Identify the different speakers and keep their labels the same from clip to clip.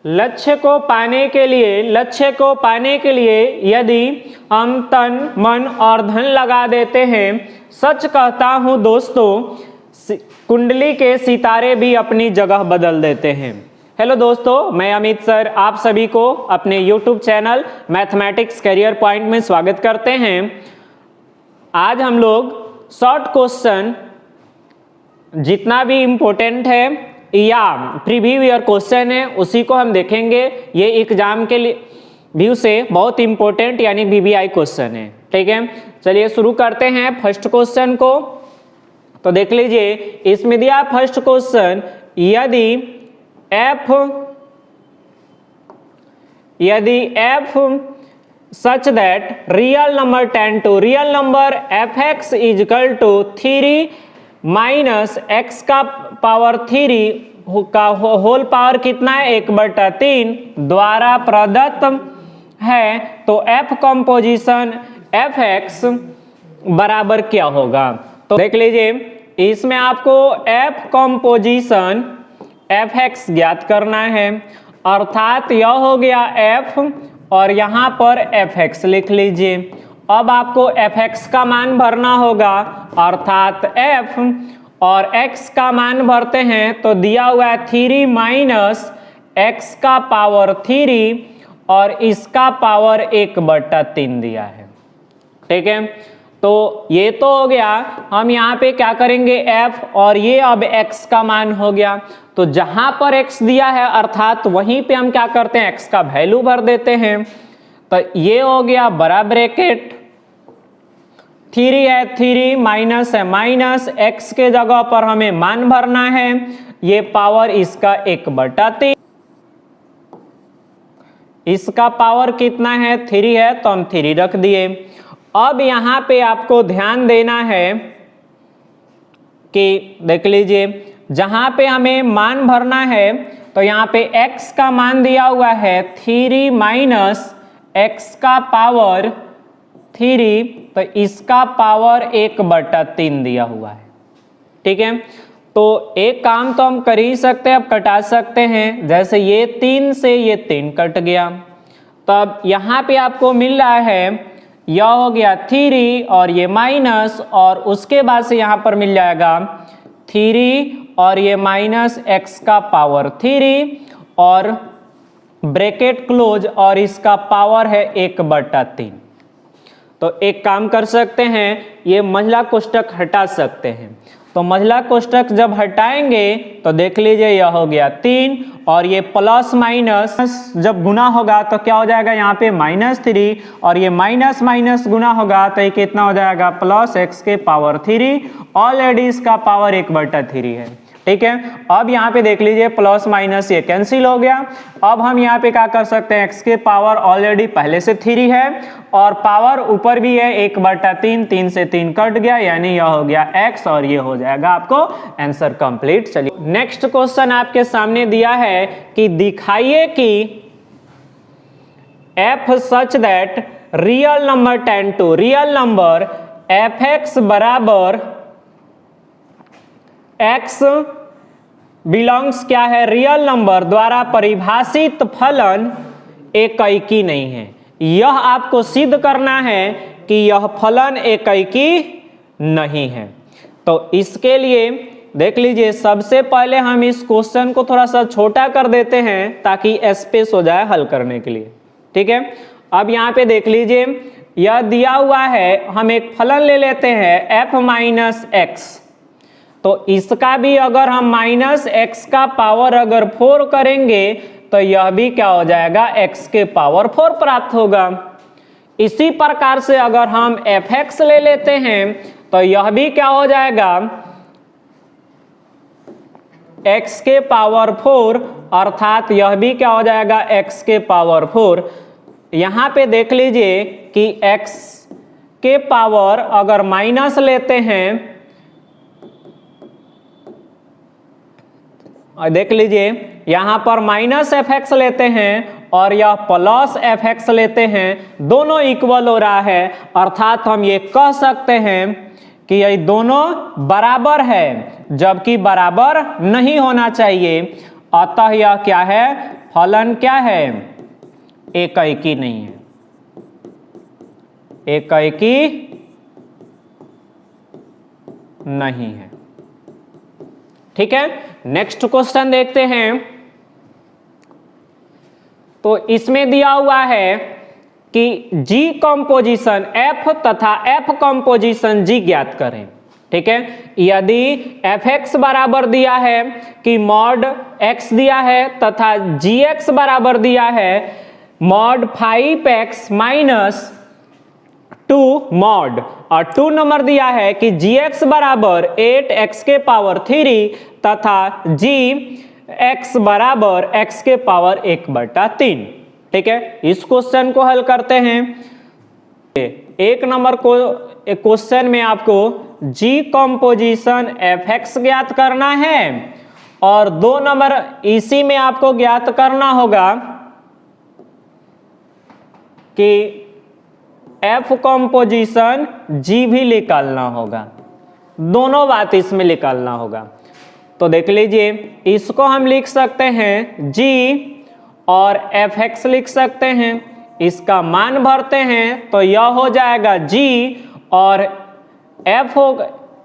Speaker 1: लक्ष्य को पाने के लिए यदि हम तन मन और धन लगा देते हैं, सच कहता हूं दोस्तों, कुंडली के सितारे भी अपनी जगह बदल देते हैं। हेलो दोस्तों, मैं अमित सर आप सभी को अपने YouTube channel mathematics career point में स्वागत करते हैं। आज हम लोग शॉर्ट क्वेश्चन जितना भी इम्पोर्टेंट है या प्रीवियस ईयर क्वेश्चन है उसी को हम देखेंगे। ये एग्जाम के लिए व्यू से बहुत इम्पोर्टेंट यानी VVI क्वेश्चन है। ठीक है, चलिए शुरू करते हैं फर्स्ट क्वेश्चन को। तो देख लीजिए, इसमें दिया फर्स्ट क्वेश्चन, यदि f such that real number tend to real number fx is equal to 3 minus x का पावर 3 का होल पावर कितना है 1/3 द्वारा प्रदत्त है, तो f कंपोजिशन fx बराबर क्या होगा। तो देख लीजिए, इसमें आपको f कंपोजिशन fx ज्ञात करना है, अर्थात यह हो गया f और यहाँ पर fx लिख लीजिए। अब आपको fx का मान भरना होगा, अर्थात f और x का मान भरते हैं तो दिया हुआ है 3 माइनस x का पावर 3 और इसका पावर 1/3 दिया है। ठीक है, तो ये तो हो गया। हम यहाँ पे क्या करेंगे f और ये अब x का मान हो गया, तो जहां पर x दिया है अर्थात वहीं पे हम क्या करते हैं x का वैल्यू भर देते हैं। तो ये हो गया बड़ा ब्रैकेट 3 है 3 माइनस है माइनस, x के जगह पर हमें मान भरना है, ये पावर इसका 1/3, इसका पावर कितना है 3 है तो हम 3 रख दिए। अब यहाँ पे आपको ध्यान देना है कि देख लीजिए, जहां पे हमें मान भरना है तो यहाँ पे x का मान दिया हुआ है 3 माइनस x का पावर 3, तो इसका पावर 1/3 दिया हुआ है। ठीक है, तो एक काम तो हम कर ही सकते हैं, अब कटा सकते हैं। जैसे ये 3 से ये 3 कट गया, तो अब यहाँ पे आपको मिल रहा है यह हो गया 3 और ये माइनस, और उसके बाद से यहाँ पर मिल जाएगा 3 और ये माइनस x का पावर 3 और ब्रैकेट क्लोज और इसका पावर है 1/3। तो एक काम कर सकते हैं, ये महिला कोष्टक हटा सकते हैं। तो महिला कोष्टक जब हटाएंगे तो देख लीजिए यह हो गया 3 और ये प्लस माइनस जब गुना होगा तो क्या हो जाएगा यहाँ पे -3 और ये माइनस माइनस गुना होगा तो ये कितना हो जाएगा प्लस x के पावर 3, ऑलरेडी इसका पावर 1/3 है। ठीक है, अब यहाँ पे देख लीजिए प्लस माइनस ये कैंसिल हो गया। अब हम यहाँ पे क्या कर सकते हैं, x के पावर ऑलरेडी पहले से 3 है और पावर ऊपर भी है 1/3, 3 से 3 कट गया यानी यह हो गया x और ये हो जाएगा आपको आंसर कंप्लीट। चलिए नेक्स्ट क्वेश्चन आपके सामने दिया है कि दिखाइए कि f such that real number tend to real number fx बराबर x बिलोंग्स क्या है रियल नंबर द्वारा परिभाषित फलन एकैकी नहीं है। यह आपको सिद्ध करना है कि यह फलन एकैकी नहीं है। तो इसके लिए देख लीजिए, सबसे पहले हम इस क्वेश्चन को थोड़ा सा छोटा कर देते हैं ताकि स्पेस हो जाए हल करने के लिए। ठीक है, अब यहाँ पे देख लीजिए, यह दिया हुआ है, हम एक फलन ले लेते हैं f माइनस x। तो इसका भी अगर हम माइनस x का पावर अगर 4 करेंगे तो यह भी क्या हो जाएगा x के पावर 4 प्राप्त होगा। इसी प्रकार से अगर हम fx ले लेते हैं तो यह भी क्या हो जाएगा x के पावर 4, अर्थात यह भी क्या हो जाएगा x के पावर 4। यहाँ पे देख लीजिए कि x के पावर अगर माइनस लेते हैं, और देख लीजिए यहाँ पर माइनस fx लेते हैं और यह प्लस fx लेते हैं, दोनों इक्वल हो रहा है, अर्थात हम ये कह सकते हैं कि ये दोनों बराबर है, जबकि बराबर नहीं होना चाहिए। अतः यह क्या है फलन क्या है? एकैकी नहीं है, एकैकी नहीं है। ठीक है, नेक्स्ट क्वेश्चन देखते हैं। तो इसमें दिया हुआ है कि G कंपोजिशन F तथा F कंपोजिशन G ज्ञात करें। ठीक है, यदि fx बराबर दिया है कि मॉड x दिया है तथा gx बराबर दिया है मॉड 5x माइनस 2 मॉड, और 2 नंबर दिया है कि gx बराबर 8x के पावर 3 तथा gx बराबर x के पावर 1/3। ठीक है, इस क्वेश्चन को हल करते हैं। एक नंबर को क्वेश्चन में आपको G कंपोजिशन fx ज्ञात करना है और 2 नंबर इसी में आपको ज्ञात करना होगा कि f कंपोजिशन G भी निकालना होगा। दोनों बात इसमें निकालना होगा। तो देख लीजिए, इसको हम लिख सकते हैं G और fx लिख सकते हैं, इसका मान भरते हैं तो यह हो जाएगा G और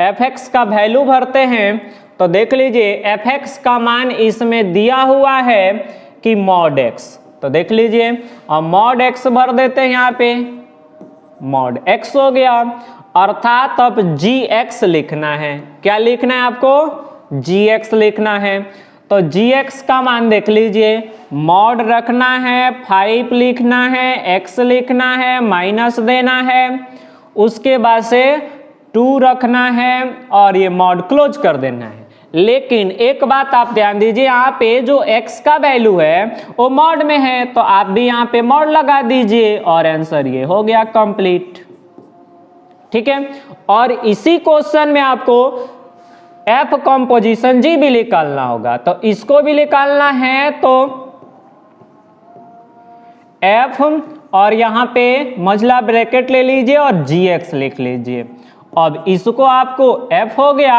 Speaker 1: fx का वैल्यू भरते हैं तो देख लीजिए fx का मान इसमें दिया हुआ है कि मॉड x। तो देख लीजिए, और मॉड x भर देते हैं, यहाँ पे मॉड x हो गया, अर्थात अब gx लिखना है। क्या लिखना है आपको? gx लिखना है। तो gx का मान देख लीजिए, मॉड रखना है, 5 लिखना है, x लिखना है, माइनस देना है, उसके बाद से 2 रखना है और ये मॉड क्लोज कर देना है। लेकिन एक बात आप ध्यान दीजिए, यहाँ पे जो x का वैल्यू है वो मॉड में है, तो आप भी यहाँ पे मॉड लगा दीजिए और आंसर ये हो गया कंप्लीट। ठीक है, और इसी क्वेश्चन में आपको f कंपोजिशन G भी निकालना होगा। तो इसको भी निकालना है तो f और यहाँ पे मझला ब्रैकेट ले लीजिए और gx लिख लीजिए। अब इसको आपको f हो गया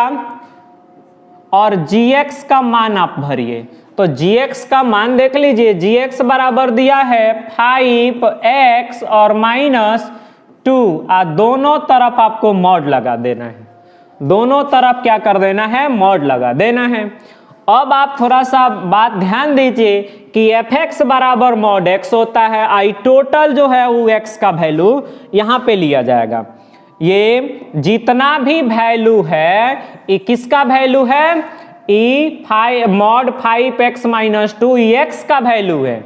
Speaker 1: और gx का मान आप भरिए। तो gx का मान देख लीजिए, gx बराबर दिया है 5x और माइनस 2, दोनों तरफ आपको मॉड लगा देना है। दोनों तरफ क्या कर देना है? मॉड लगा देना है। अब आप थोड़ा सा बात ध्यान दीजिए कि fx बराबर मॉड x होता है, आई टोटल जो है वो x का वैल्यू यहाँ पे लिया जाएगा। ये जितना भी वैल्यू है ये किसका वैल्यू है? मॉड 5x माइनस 2 x का वैल्यू है।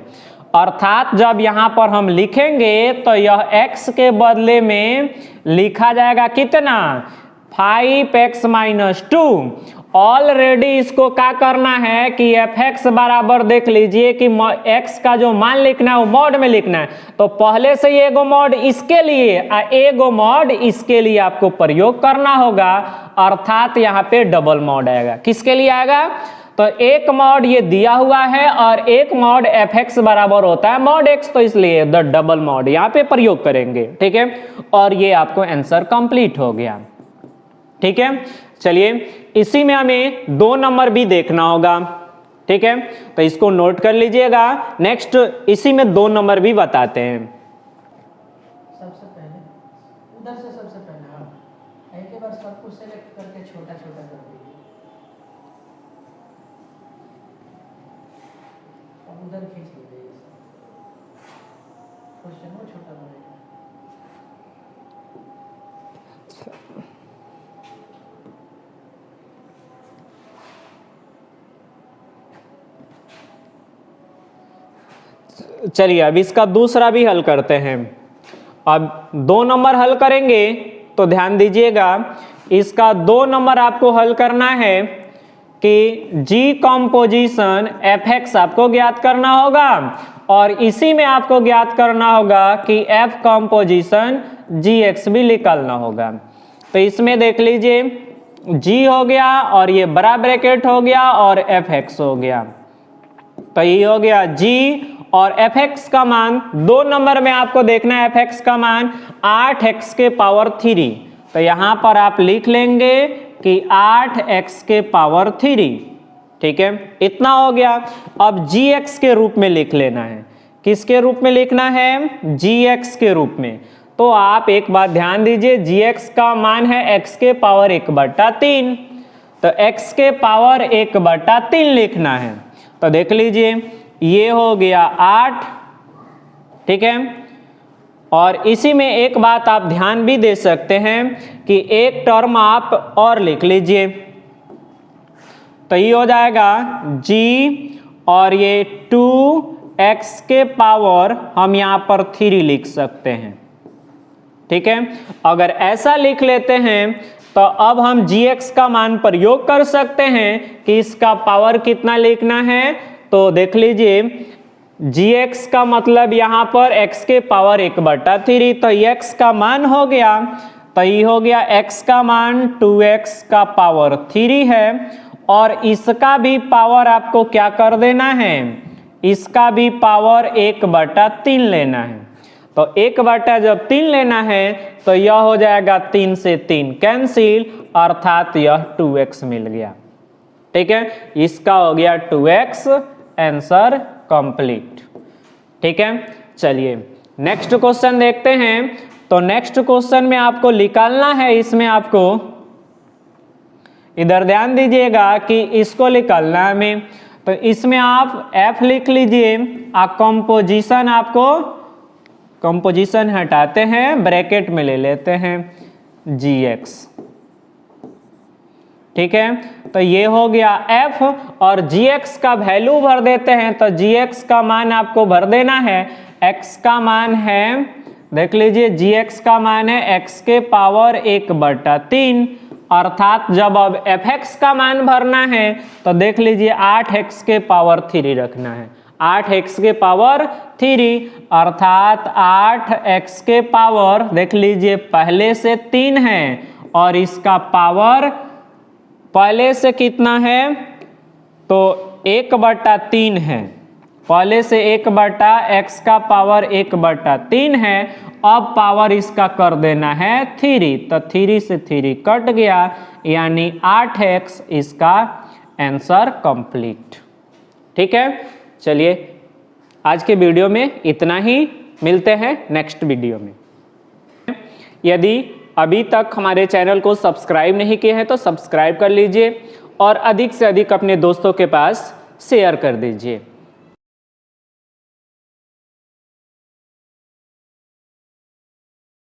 Speaker 1: अर्थात जब यहाँ पर हम लिखेंगे तो यह x के बदले में लिखा जाएगा कितना? 5x minus 2। ऑलरेडी इसको क्या करना है कि fx बराबर देख लीजिए कि x का जो मान लिखना है वो मॉड में लिखना है। तो पहले से ही एगो मॉड इसके लिए एगो मॉड इसके लिए आपको प्रयोग करना होगा, अर्थात यहाँ पे डबल मॉड आएगा। किसके लिए आएगा? तो एक मॉड ये दिया हुआ है और एक मॉड fx बराबर होता है मॉड x, तो इसलिए द डबल मॉड यहाँ पे प्रयोग करेंगे। ठीक है, और ये आपको आंसर कंप्लीट हो गया। ठीक है, चलिए इसी में हमें 2 नंबर भी देखना होगा। ठीक है, तो इसको नोट कर लीजिएगा। नेक्स्ट इसी में 2 नंबर भी बताते हैं।
Speaker 2: सबसे पहले उधर से सबसे पहले एक बार सब कुछ सेलेक्ट करके छोटा छोटा कर दीजिए। अब उधर खींच लीजिए, क्वेश्चन वो छोटा बनेगा।
Speaker 1: चलिए अब इसका दूसरा भी हल करते हैं। अब 2 नंबर हल करेंगे तो ध्यान दीजिएगा, इसका 2 नंबर आपको हल करना है कि G कंपोजिशन fx आपको ज्ञात करना होगा और इसी में आपको ज्ञात करना होगा कि f कंपोजिशन gx भी निकालना होगा। तो इसमें देख लीजिए G हो गया और ये बड़ा ब्रैकेट हो गया और fx हो गया। तो ये हो गया G और fx का मान 2 नंबर में आपको देखना है fx का मान 8x के पावर 3। तो यहां पर आप लिख लेंगे कि 8x के पावर 3। ठीक है, इतना हो गया। अब gx के रूप में लिख लेना है। किसके रूप में लिखना है? gx के रूप में। तो आप एक बात ध्यान दीजिए, gx का मान है x के पावर 1/3, तो x के पावर 1/3 लिखना है। तो देख लीजिए ये हो गया 8, ठीक है। और इसी में एक बात आप ध्यान भी दे सकते हैं कि एक टर्म आप और लिख लीजिए, तो ये हो जाएगा g और ये 2x के पावर हम यहाँ पर 3 लिख सकते हैं, ठीक है। अगर ऐसा लिख लेते हैं तो अब हम gx का मान प्रयोग कर सकते हैं कि इसका पावर कितना लिखना है। तो देख लीजिए gx का मतलब यहाँ पर x के पावर 1/3, तो x का मान हो गया, तो ये हो गया x का मान 2x का पावर 3 है। और इसका भी पावर आपको क्या कर देना है? इसका भी पावर 1/3 लेना है। तो 1/3 लेना है तो यह हो जाएगा 3 से 3 कैंसिल, अर्थात यह 2x मिल गया, ठीक है। इसका हो गया 2x, आंसर कंप्लीट, ठीक है। चलिए नेक्स्ट क्वेश्चन देखते हैं। तो नेक्स्ट क्वेश्चन में आपको निकालना है, इसमें आपको इधर ध्यान दीजिएगा कि इसको निकालना है हमें। तो इसमें आप f लिख लीजिए, कंपोजिशन आपको कंपोजिशन हटाते हैं, ब्रैकेट में ले लेते हैं gx, ठीक है। तो ये हो गया f और gx का वैल्यू भर देते हैं। तो gx का मान आपको भर देना है, x का मान है, देख लीजिए gx का मान है x के पावर 1/3, अर्थात जब अब fx का मान भरना है तो देख लीजिए 8x के पावर 3 रखना है, 8x के पावर 3, अर्थात 8x के पावर देख लीजिए पहले से 3 है और इसका पावर पहले से कितना है? तो 1/3 है, पहले से 1/x का पावर 1/3 है। अब पावर इसका कर देना है 3, तो 3 से 3 कट गया, यानी 8x इसका आंसर कंप्लीट, ठीक है। चलिए आज के वीडियो में इतना ही, मिलते हैं नेक्स्ट वीडियो में। यदि अभी तक हमारे चैनल को सब्सक्राइब नहीं किए हैं तो सब्सक्राइब कर लीजिए और अधिक से अधिक अपने दोस्तों के पास शेयर कर दीजिए।